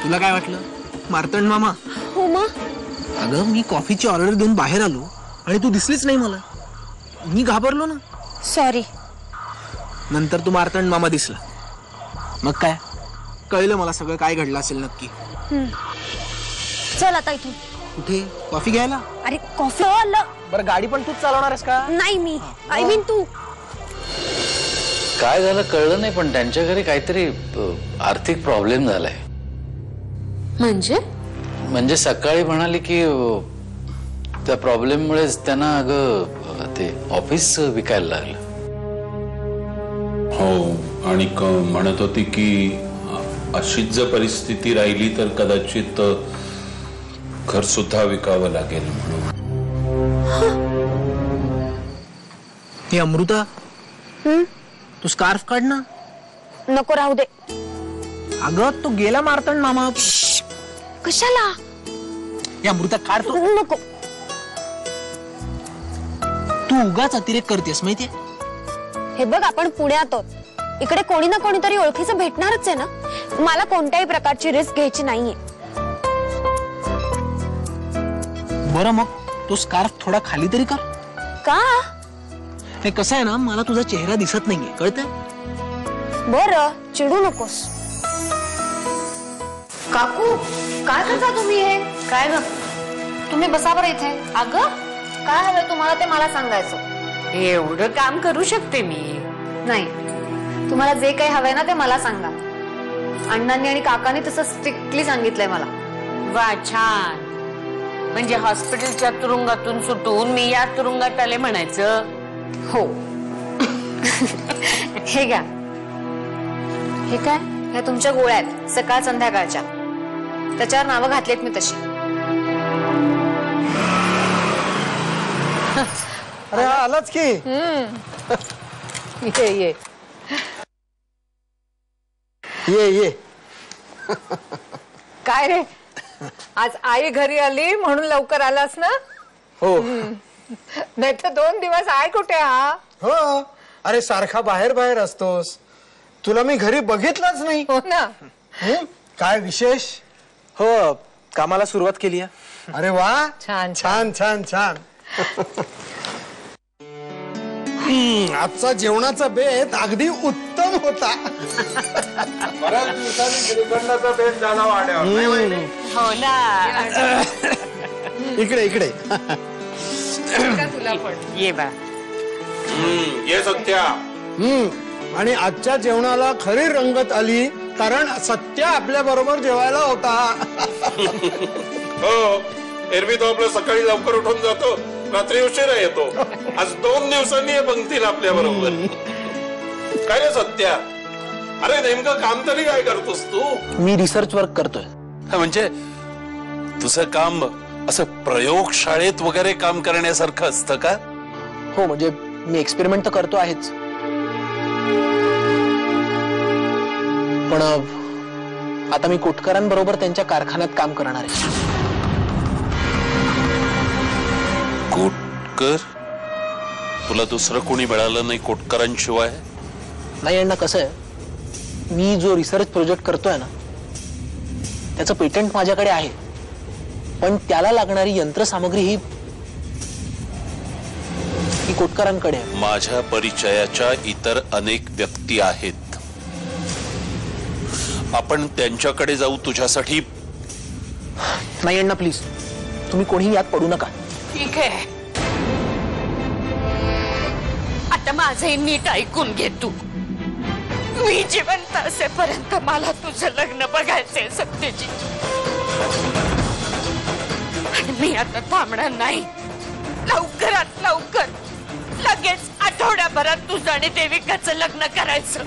तुला काय वाटलं मार्तंड मामा? हो मग अगं मी कॉफीची ऑर्डर देऊन बाहेर आलो आणि तू दिसलीच नाही मला. मी घाबरलो ना. सॉरी. नंतर तू मार्तंड मामा दिसला. मग काय कळलं मला सगळं काय घडलं असेल नक्की. चल आता इथून. कुठे? कॉफी घ्यायला? अरे कॉफी आलं. बरं गाडी पण तूच चालवणारस का? नाही मी आय मीन तू. काय झालं कळलं नाही पण त्यांच्या घरी काहीतरी आर्थिक प्रॉब्लेम झालाय. म्हणजे सकाळी म्हणाली की त्या प्रॉब्लेम मुळेच त्यांना अगं ते ऑफिस विकायला लागलं. हो आणि म्हणत होती की अशीच जर परिस्थिती राहिली तर कदाचित घर सुद्धा विकावं लागेल म्हणून. हे अमृता तू स्कार्फ काढ ना. नको राहू दे. अगं तो गेला मार्तंड मामा. कशाला? हे अमृता काढतो. नको. तू उगाच अतिरेक करतेस माहितीये. हे बघ आपण पुण्यात आहोत. इकडे कोणी ना कोणीतरी ओळखीचं भेटणारच आहे ना. मला कोणत्याही प्रकारची रिस्क घ्यायची नाहीये. बरं मग तो स्कार्फ थोडा खाली तरी कर. का? हे कसं आहे ना मला तुझा चेहरा दिसत नाहीये कळतंय. बरं चिडू नकोस. काकू काय करता तुम्ही हे? काय ग तुम्ही बसा बरं इथे. अगं काय हवंय तुम्हाला ते मला सांगायचं. एवढं काम करू शकते मी. नाही तुम्हाला जे काही हवंय ना ते मला सांगा. अण्णांनी आणि काकांनी तसं स्ट्रिक्टली सांगितलंय मला. वा छान. म्हणजे हॉस्पिटलच्या तुरुंगातून सुटून मी या तुरुंगात आले म्हणायचं. हो. हे घ्या. हे काय? ह्या तुमच्या गोळ्या आहेत सकाळ संध्याकाळच्या. त्याच्यावर नावं घातलीत मी तशी. अरे आलाच की. ये ये ये. काय रे आज आई घरी आली म्हणून लवकर आलास ना? हो नाही तर 2 दिवस आई कुठे? हा हो अरे सारखा बाहेर बाहेर असतोस. तुला मी घरी बघितलंच नाही. हो ना. काय विशेष? हो कामाला सुरुवात केली आहे. अरे वा छान छान छान छान. आजचा जेवणाचा बेत अगदी उत्तम होता. बऱ्याच दिवसांनी श्रीखंडाचा बेत झाला वाड्यावर. हो ना. इकडे इकडे. तुला पण ये बा. ये सत्या. आणि आजच्या जेवणाला खरी रंगत आली कारण सत्या आपल्या बरोबर जेवायला होता. हो एरवी तो आपलं सकाळी लवकर उठून जातो रात्री उशिरा येतो. आज 2 दिवसांनी पंक्तीला आपल्या बरोबर. काय रे सत्या अरे नेमकं काम तरी काय करतोस तू? मी रिसर्च वर्क करतोय. म्हणजे तुझं काम असं प्रयोगशाळेत वगैरे काम करण्यासारखं असतं का? हो म्हणजे मी एक्सपेरिमेंट तर करतो आहेच पण आता मी कोटकरांबरोबर त्यांच्या कारखान्यात काम करणार आहे. कोटकर? तुला दुसरं कोणी मिळालं नाही कोटकरांशिवाय? नाही अण्णा कसं आहे मी जो रिसर्च प्रोजेक्ट करतोय ना त्याचं पेटंट माझ्याकडे आहे पण त्याला लागणारी यंत्रसामग्री ही कोटकरांकडे आहे. माझ्या परिचयाच्या इतर अनेक व्यक्ती आहेत. आपण त्यांच्याकडे जाऊ तुझ्यासाठी. नाही अण्णा प्लीज तुम्ही कोणीही यात पडू नका. ठीक आहे. आता माझे नीट ऐकून घे तू. मी जिवंत असेपर्यंत मला तुझं लग्न बघायचंय सत्यजी. आणि मी आता थांबणार नाही. लवकरात लवकर लगेच आठवड्याभरात तुझं आणि देविकाचं लग्न करायचं.